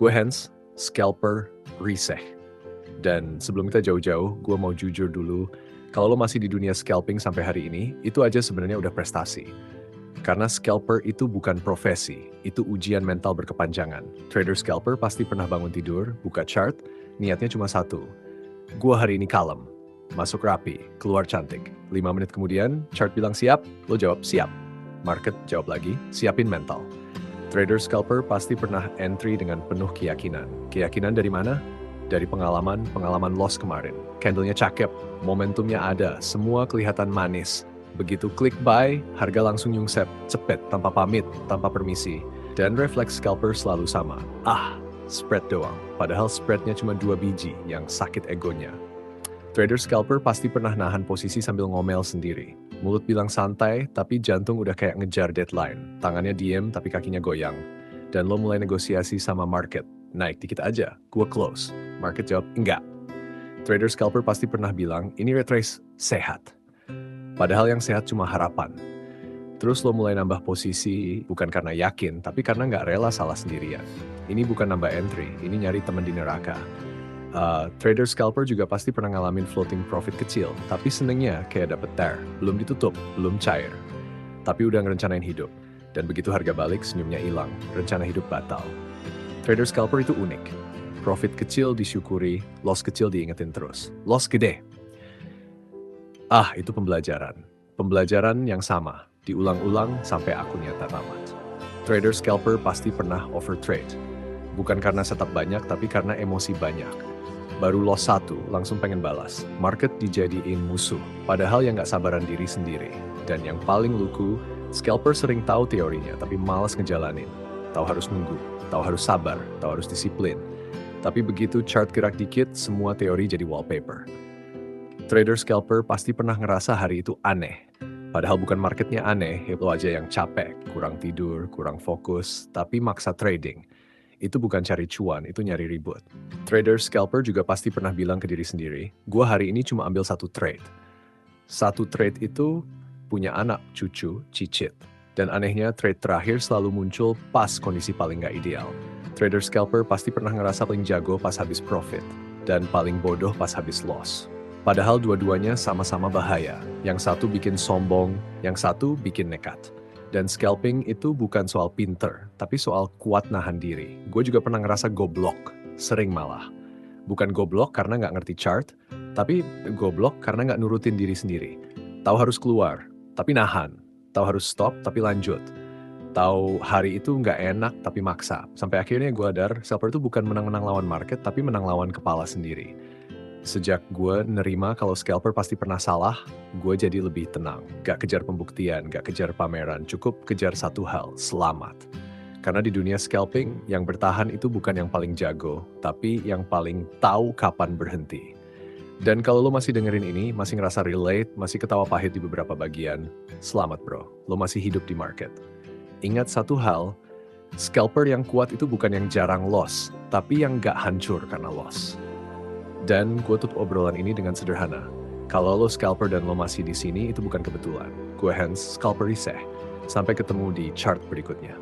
Gue Hans, scalper Riseh. Dan sebelum kita jauh-jauh, gue mau jujur dulu, kalau lo masih di dunia scalping sampai hari ini, itu aja sebenarnya udah prestasi. Karena scalper itu bukan profesi, itu ujian mental berkepanjangan. Trader scalper pasti pernah bangun tidur, buka chart, niatnya cuma satu. Gue hari ini kalem, masuk rapi, keluar cantik. 5 menit kemudian, chart bilang siap, lo jawab siap. Market jawab lagi, siapin mental. Trader scalper pasti pernah entry dengan penuh keyakinan. Keyakinan dari mana? Dari pengalaman loss kemarin. Candlenya cakep, momentumnya ada, semua kelihatan manis. Begitu klik buy, harga langsung nyungsep, cepet, tanpa pamit, tanpa permisi. Dan refleks scalper selalu sama. Spread doang. Padahal spreadnya cuma 2 biji yang sakit egonya. Trader scalper pasti pernah nahan posisi sambil ngomel sendiri. Mulut bilang santai, tapi jantung udah kayak ngejar deadline. Tangannya diem, tapi kakinya goyang. Dan lo mulai negosiasi sama market. Naik dikit aja, gue close. Market jawab, enggak. Trader scalper pasti pernah bilang, ini retrace sehat. Padahal yang sehat cuma harapan. Terus lo mulai nambah posisi, bukan karena yakin, tapi karena nggak rela salah sendirian. Ini bukan nambah entry, ini nyari temen di neraka. Trader scalper juga pasti pernah ngalamin floating profit kecil, tapi senengnya kayak dapet tear, belum ditutup, belum cair. Tapi udah ngerencanain hidup, dan begitu harga balik, senyumnya hilang, rencana hidup batal. Trader scalper itu unik. Profit kecil disyukuri, loss kecil diingetin terus. Loss gede. Itu pembelajaran. Pembelajaran yang sama, diulang-ulang sampai akunnya tak tamat. Trader scalper pasti pernah overtrade. Bukan karena setup banyak, tapi karena emosi banyak. Baru loss 1, langsung pengen balas. Market dijadiin musuh, padahal yang nggak sabaran diri sendiri. Dan yang paling lucu, scalper sering tahu teorinya, tapi malas ngejalanin. Tahu harus nunggu, tahu harus sabar, tahu harus disiplin. Tapi begitu chart gerak dikit, semua teori jadi wallpaper. Trader scalper pasti pernah ngerasa hari itu aneh. Padahal bukan marketnya aneh, itu aja yang capek, kurang tidur, kurang fokus, tapi maksa trading. Itu bukan cari cuan, itu nyari ribut. Trader scalper juga pasti pernah bilang ke diri sendiri, gue hari ini cuma ambil satu trade. Satu trade itu punya anak, cucu, cicit. Dan anehnya trade terakhir selalu muncul pas kondisi paling gak ideal. Trader scalper pasti pernah ngerasa paling jago pas habis profit, dan paling bodoh pas habis loss. Padahal dua-duanya sama-sama bahaya. Yang satu bikin sombong, yang satu bikin nekat. Dan scalping itu bukan soal pinter, tapi soal kuat nahan diri. Gue juga pernah ngerasa goblok, sering malah. Bukan goblok karena nggak ngerti chart, tapi goblok karena nggak nurutin diri sendiri. Tahu harus keluar, tapi nahan. Tahu harus stop, tapi lanjut. Tahu hari itu nggak enak, tapi maksa. Sampai akhirnya gue sadar, scalper itu bukan menang-menang lawan market, tapi menang lawan kepala sendiri. Sejak gue nerima kalau scalper pasti pernah salah, gue jadi lebih tenang. Gak kejar pembuktian, gak kejar pameran, cukup kejar satu hal, selamat. Karena di dunia scalping, yang bertahan itu bukan yang paling jago, tapi yang paling tahu kapan berhenti. Dan kalau lo masih dengerin ini, masih ngerasa relate, masih ketawa pahit di beberapa bagian, selamat bro, lo masih hidup di market. Ingat satu hal, scalper yang kuat itu bukan yang jarang loss, tapi yang gak hancur karena loss. Dan gue tutup obrolan ini dengan sederhana. Kalau lo scalper dan lo masih di sini, itu bukan kebetulan. Gue Hans, scalper Riseh. Sampai ketemu di chart berikutnya.